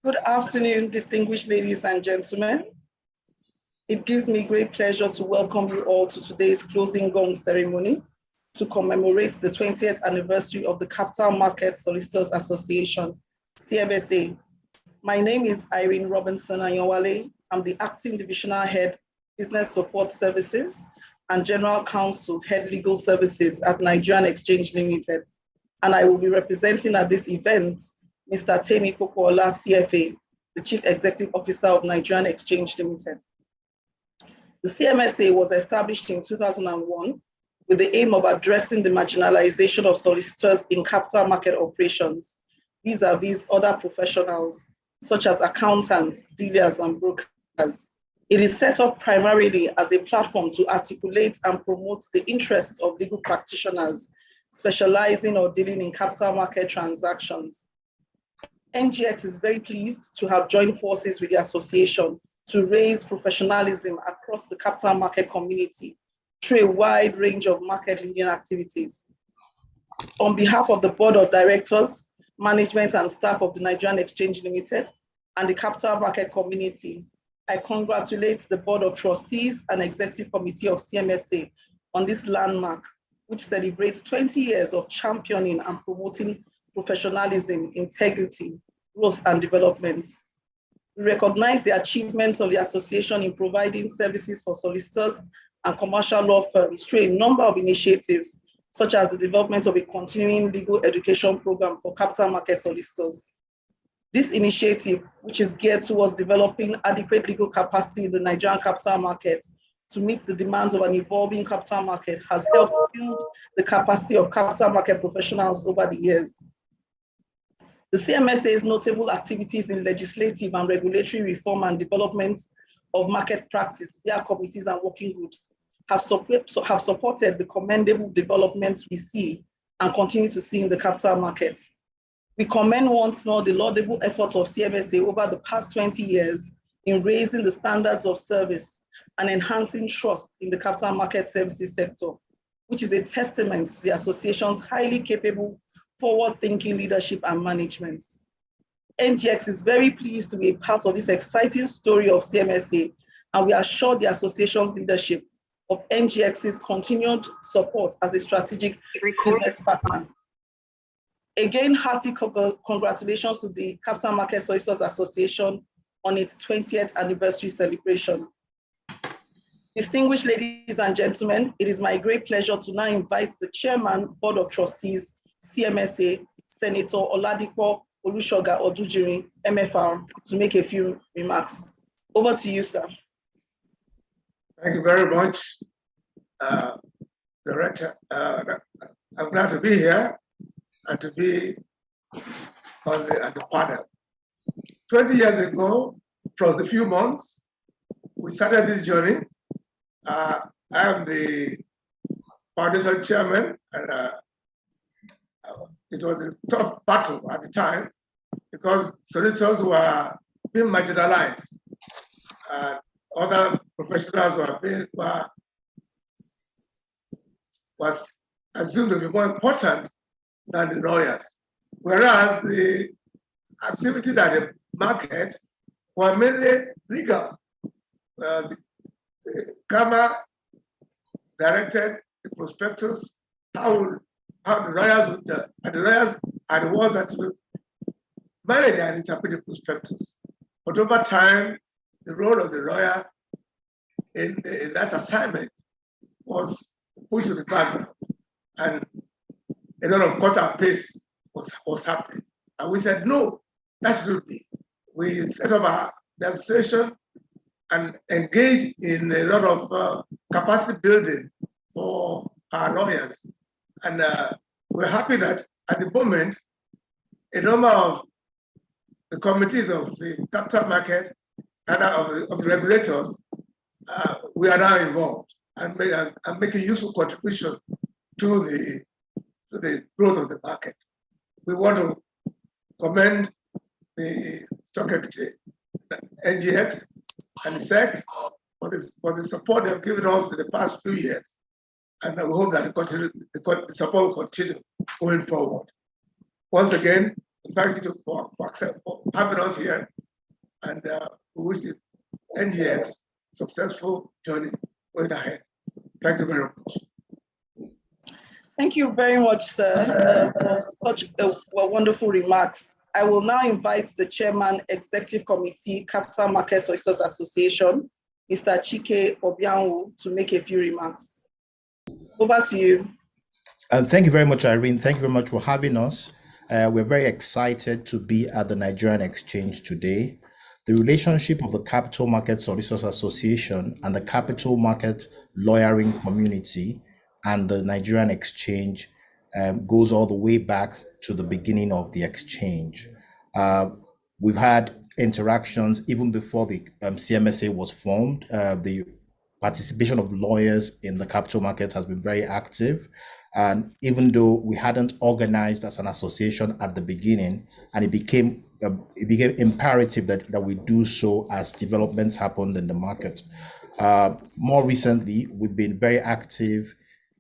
Good afternoon, distinguished ladies and gentlemen. It gives me great pleasure to welcome you all to today's closing Gong ceremony to commemorate the 20th anniversary of the Capital Market Solicitors Association, CMSA. My name is Irene Robinson Ayowale. I'm the Acting Divisional Head, Business Support Services and General Counsel, Head Legal Services at Nigerian Exchange Limited. And I will be representing at this event Mr. Temi Kokola, CFA, the Chief Executive Officer of Nigerian Exchange Limited. The CMSA was established in 2001 with the aim of addressing the marginalization of solicitors in capital market operations, vis-a-vis other professionals, such as accountants, dealers, and brokers. It is set up primarily as a platform to articulate and promote the interests of legal practitioners specializing or dealing in capital market transactions. NGX is very pleased to have joined forces with the association to raise professionalism across the capital market community through a wide range of market leading activities. On behalf of the Board of Directors, management and staff of the Nigerian Exchange Limited and the capital market community, I congratulate the Board of Trustees and Executive Committee of CMSA on this landmark, which celebrates 20 years of championing and promoting professionalism, integrity, growth, and development. We recognize the achievements of the association in providing services for solicitors and commercial law firms through a number of initiatives, such as the development of a continuing legal education program for capital market solicitors. This initiative, which is geared towards developing adequate legal capacity in the Nigerian capital market to meet the demands of an evolving capital market, has helped build the capacity of capital market professionals over the years. The CMSA's notable activities in legislative and regulatory reform and development of market practice via committees and working groups have supported the commendable developments we see and continue to see in the capital markets. We commend once more the laudable efforts of CMSA over the past 20 years in raising the standards of service and enhancing trust in the capital market services sector, which is a testament to the association's highly capable, forward-thinking leadership and management. NGX is very pleased to be a part of this exciting story of CMSA, and we assure the association's leadership of NGX's continued support as a strategic business partner. Again, hearty congratulations to the Capital Market Solicitors Association on its 20th anniversary celebration. Distinguished ladies and gentlemen, it is my great pleasure to now invite the Chairman, Board of Trustees, CMSA, Senator Oladipo Olushoga Odujiri, MFR, to make a few remarks. Over to you, sir. Thank you very much, Director. I'm glad to be here and to be on the panel. 20 years ago, plus a few months, we started this journey. I am the foundation chairman, and it was a tough battle at the time because solicitors were being marginalized. Other professionals was assumed to be more important than the lawyers, whereas the activities at the market were mainly legal. The CAMA directed the prospectus how the lawyers would, and the lawyers are the ones that will manage and interpret the prospectus. But over time, the role of the lawyer in that assignment was put to the background, and a lot of cut and paste was happening. And we said, no, that shouldn't be. We set up the association and engaged in a lot of capacity building for our lawyers. And we're happy that at the moment, a number of the committees of the capital market and of the regulators, we are now involved and making useful contribution to the growth of the market. We want to commend the stock exchange, NGX, and the SEC for the support they've given us in the past few years. And we hope that the support will continue going forward. Once again, thank you for having us here and we wish the NGX successful journey going ahead. Thank you very much. Thank you very much, sir, for such wonderful remarks. I will now invite the Chairman, Executive Committee, Capital Market Solicitors Association, Mr. Chike Obianwu, to make a few remarks. Over to you. Thank you very much, Irene. Thank you very much for having us. We're very excited to be at the Nigerian Exchange today. The relationship of the Capital Market Solicitors Association and the capital market lawyering community and the Nigerian Exchange goes all the way back to the beginning of the exchange. We've had interactions even before the CMSA was formed. The participation of lawyers in the capital market has been very active. And even though we hadn't organized as an association at the beginning, and it became imperative that we do so as developments happened in the market. More recently, we've been very active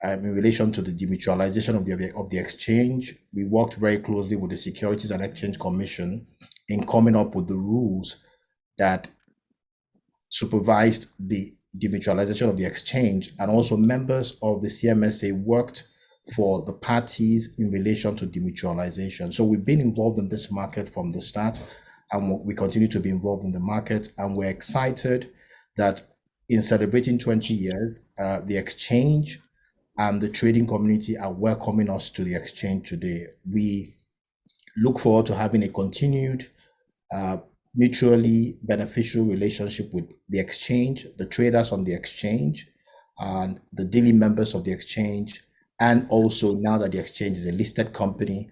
in relation to the demutualization of the exchange. We worked very closely with the Securities and Exchange Commission in coming up with the rules that supervised the demutualization of the exchange, and also members of the CMSA worked for the parties in relation to demutualization. So we've been involved in this market from the start, and we continue to be involved in the market, and we're excited that in celebrating 20 years, the exchange and the trading community are welcoming us to the exchange today. We look forward to having a continued mutually beneficial relationship with the exchange, the traders on the exchange, and the daily members of the exchange. And also, now that the exchange is a listed company,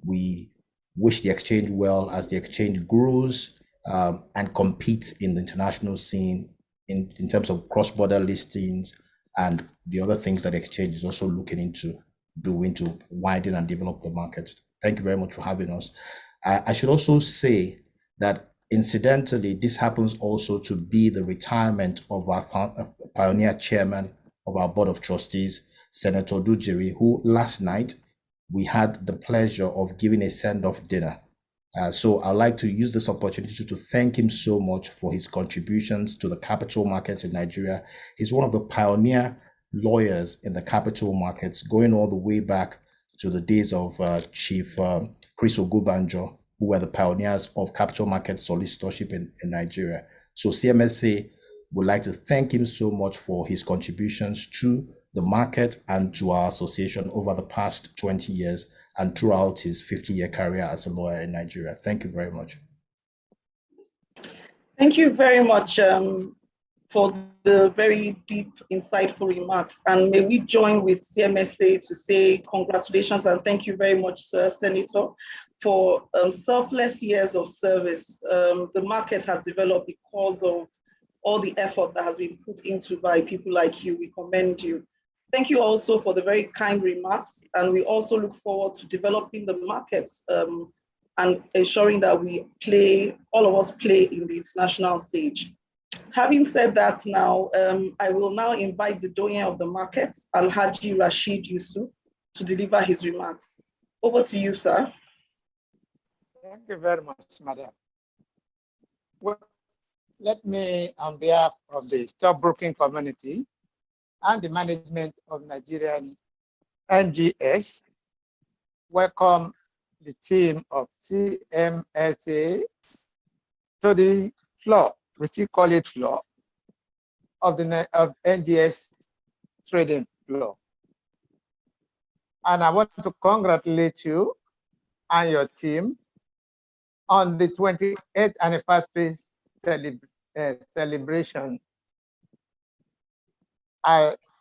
we wish the exchange well as the exchange grows and competes in the international scene in terms of cross-border listings and the other things that the exchange is also looking into doing to widen and develop the market. Thank you very much for having us. I should also say that incidentally, this happens also to be the retirement of our pioneer chairman of our board of trustees, Senator Dujiri, who last night we had the pleasure of giving a send-off dinner. So I'd like to use this opportunity to thank him so much for his contributions to the capital markets in Nigeria. He's one of the pioneer lawyers in the capital markets, going all the way back to the days of Chief Chris Ogubanjo, who were the pioneers of capital market solicitorship in Nigeria. So CMSA would like to thank him so much for his contributions to the market and to our association over the past 20 years and throughout his 50-year career as a lawyer in Nigeria. Thank you very much. Thank you very much for the very deep, insightful remarks. And may we join with CMSA to say congratulations and thank you very much, Sir Senator, for selfless years of service. The market has developed because of all the effort that has been put into by people like you. We commend you. Thank you also for the very kind remarks. And we also look forward to developing the markets and ensuring that all of us play in the international stage. Having said that now, I will now invite the doyen of the markets, Alhaji Rashid Yusuf, to deliver his remarks. Over to you, sir. Thank you very much, madam. Well, let me, on behalf of the stockbroking community and the management of Nigerian NGS, welcome the team of CMSA to the floor. We still call it floor of NGS trading floor. And I want to congratulate you and your team on the 28th anniversary celebration.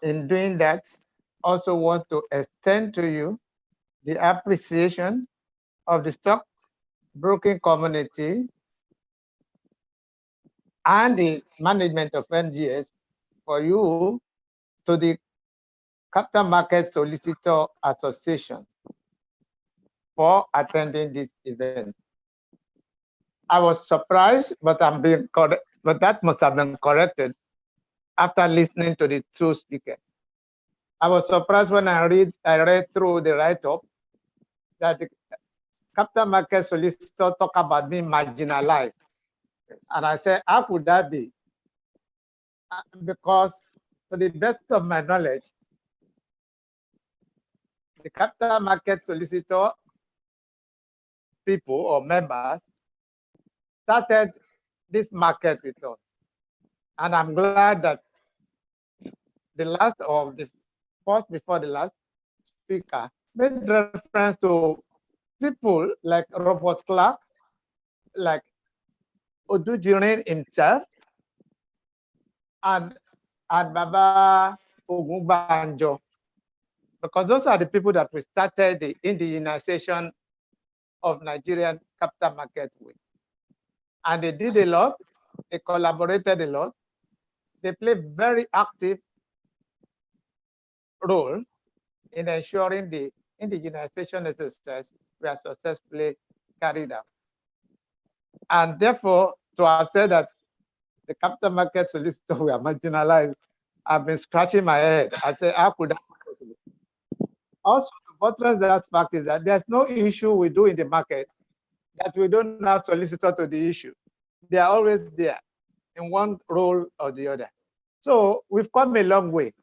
In doing that, also want to extend to you the appreciation of the stock broking community and the management of NGS for you to the Capital Market Solicitor Association for attending this event. I was surprised, but I'm being correct, but that must have been corrected after listening to the two speakers. I was surprised when I read through the write-up that the Capital Market Solicitor talk about being marginalized. And I said, how could that be? Because to the best of my knowledge, the capital market solicitor people or members started this market with us. And I'm glad that the last or the first before the last speaker made reference to people like Robert Clark, like Odujirin himself, and Baba Ogunbanjo, because those are the people that we started the indigenization of Nigerian capital market with. And they did a lot, they collaborated a lot, they played very active role in ensuring the indigenization exercise were successfully carried out. And therefore, to have said that the capital market solicitor were marginalized, I've been scratching my head. I say, how could that be possible? Also, to buttress that fact is that there's no issue we do in the market that we don't have solicitor to the issue. They are always there in one role or the other. So we've come a long way.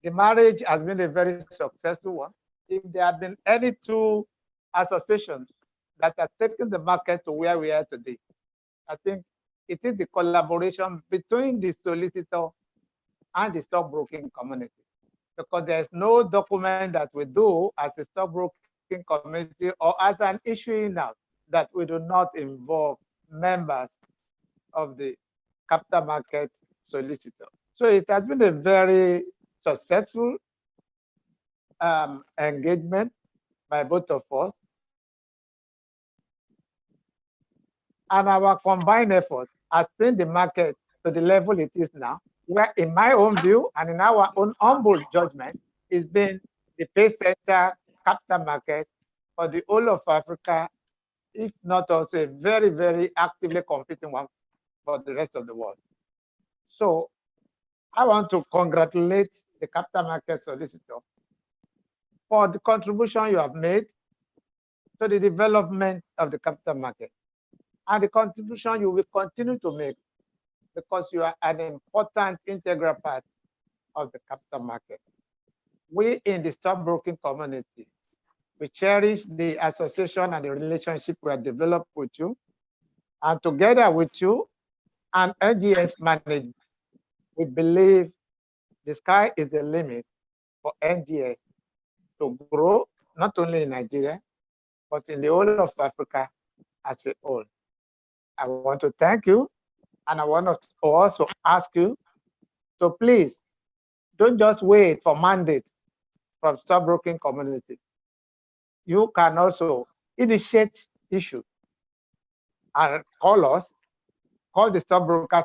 The marriage has been a very successful one. If there have been any two associations that have taken the market to where we are today, I think it is the collaboration between the solicitor and the stockbroking community. Because there's no document that we do as a stockbroking community or as an issuing house that we do not involve members of the capital market solicitor. So it has been a very successful engagement by both of us. And our combined effort has seen the market to the level it is now, where in my own view and in our own humble judgment, it's been the pay center capital market for the whole of Africa, if not also a very, very actively competing one for the rest of the world. So I want to congratulate the capital market solicitor for the contribution you have made to the development of the capital market and the contribution you will continue to make, because you are an important integral part of the capital market. We in the stockbroking community, we cherish the association and the relationship we have developed with you, and together with you and NGS management, we believe the sky is the limit for NGS to grow, not only in Nigeria, but in the whole of Africa as a whole. I want to thank you, and I want to also ask you to please don't just wait for mandate from stockbroking community. You can also initiate issue and call us, call the stockbroker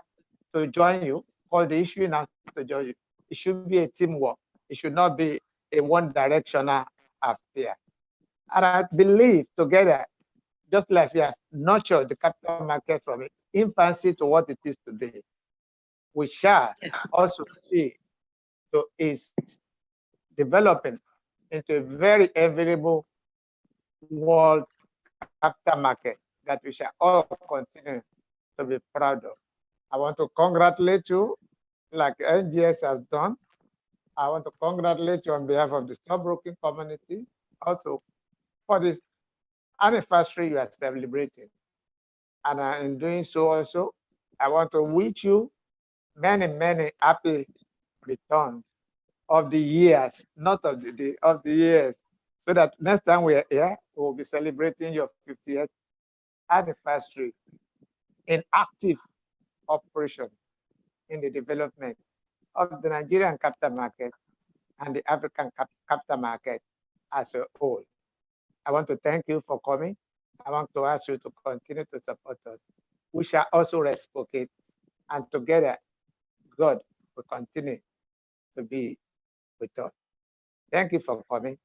to join you, call the issuing house to join you. It should be a teamwork. It should not be a one-directional affair. And I believe together, just like we have nurtured the capital market from its infancy to what it is today, we shall also see to its developing into a very enviable world capital market that we shall all continue to be proud of. I want to congratulate you, like NGS has done. I want to congratulate you on behalf of the stockbroking community, also for this anniversary you are celebrating. And in doing so also, I want to wish you many, many happy returns of the years, not of the day, of the years, so that next time we are here, we will be celebrating your 50th anniversary in active operation in the development of the Nigerian capital market and the African capital market as a whole. I want to thank you for coming. I want to ask you to continue to support us. We shall also reciprocate, and together, God will continue to be with us. Thank you for coming.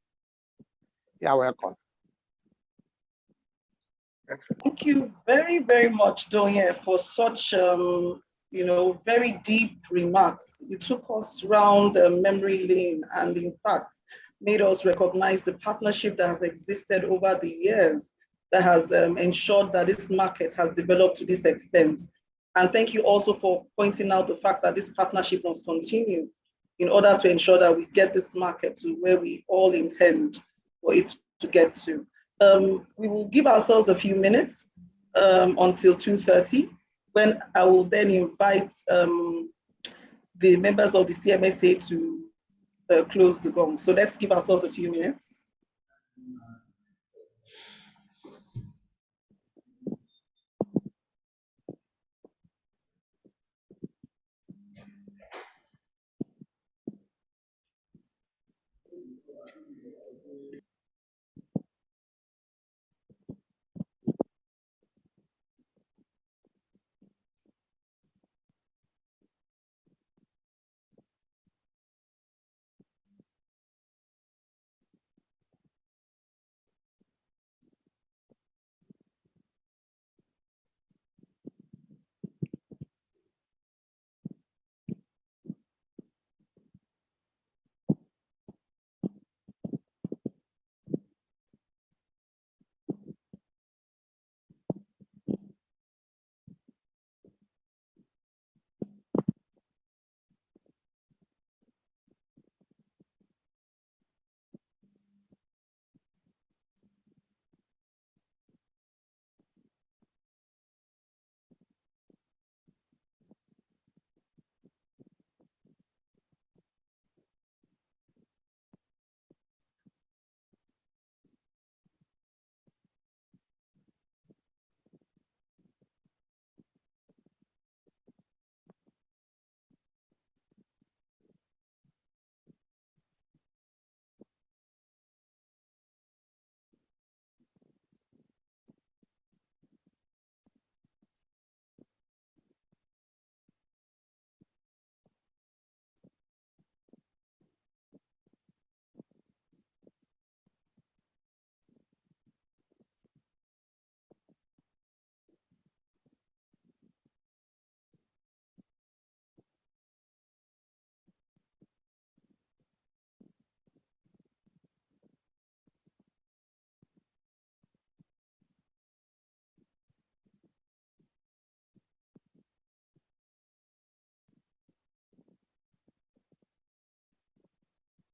You're welcome. Thank you very, very much, Doye, for such very deep remarks. You took us round the memory lane and in fact made us recognize the partnership that has existed over the years that has ensured that this market has developed to this extent. And thank you also for pointing out the fact that this partnership must continue in order to ensure that we get this market to where we all intend for it to get to. We will give ourselves a few minutes until 2:30, when I will then invite the members of the CMSA to close the gong. So let's give ourselves a few minutes.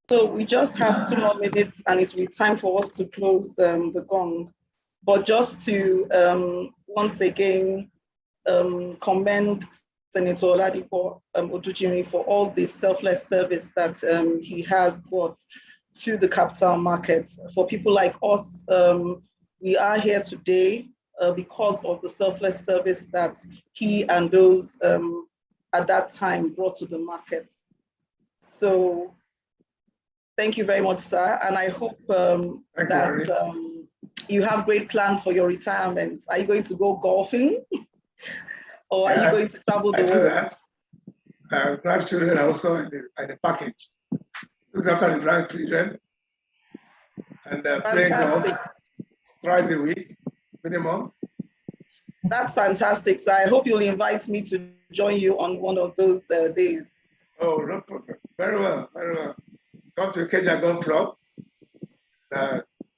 So we just have 2 more minutes and it will be time for us to close the gong. But just to once again commend Senator Oladipo Odujimi for all the selfless service that he has brought to the capital market. For people like us, we are here today because of the selfless service that he and those at that time brought to the market. So thank you very much, sir. And I hope that you have great plans for your retirement. Are you going to go golfing? Or are you going to travel the world? Grandchildren are also in the package. Look after the grandchildren and playing golf thrice a week, minimum. That's fantastic. So I hope you'll invite me to join you on one of those days. Oh, no problem. Very well, very well. Come to Keja Golf Club,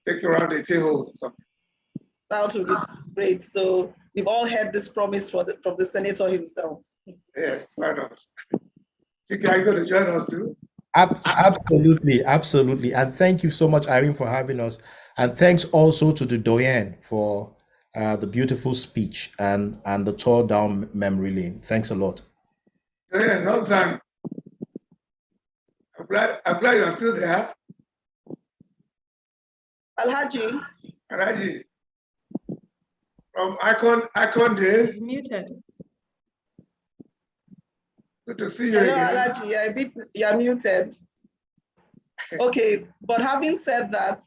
take you around 18 holes or something. That would be great. So we've all heard this promise from the senator himself. Yes, why not? Chiki, are you going to join us too? Absolutely, absolutely. And thank you so much, Irene, for having us. And thanks also to the Doyen for the beautiful speech and the tour down memory lane. Thanks a lot. Doyen, long time. I'm glad you're still there. Alhaji. Alhaji, from Icon days. He's muted. Good to see you Hello, again. Alhaji, you're muted. Okay, but having said that,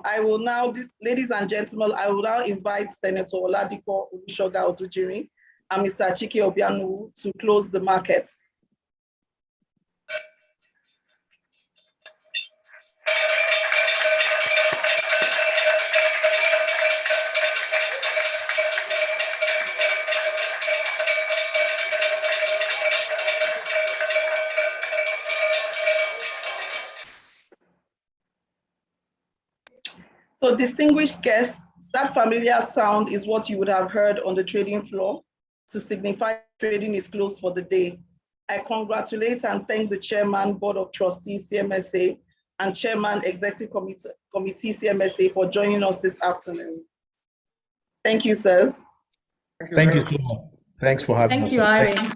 I will now, ladies and gentlemen, I will now invite Senator Oladipo Olusoga Odujiri and Mr. Chike Obianu to close the markets. So distinguished guests, that familiar sound is what you would have heard on the trading floor. to signify trading is closed for the day. I congratulate and thank the Chairman, Board of Trustees, CMSA, and Chairman, Executive Committee, CMSA, for joining us this afternoon. Thank you, sirs. Thank you so much. Thanks for having us. Thank you, Irene.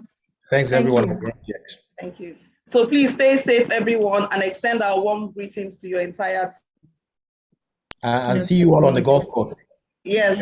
Thanks, everyone. Thank you. So please stay safe, everyone, and extend our warm greetings to your entire team. And see you all on the golf course. Yes.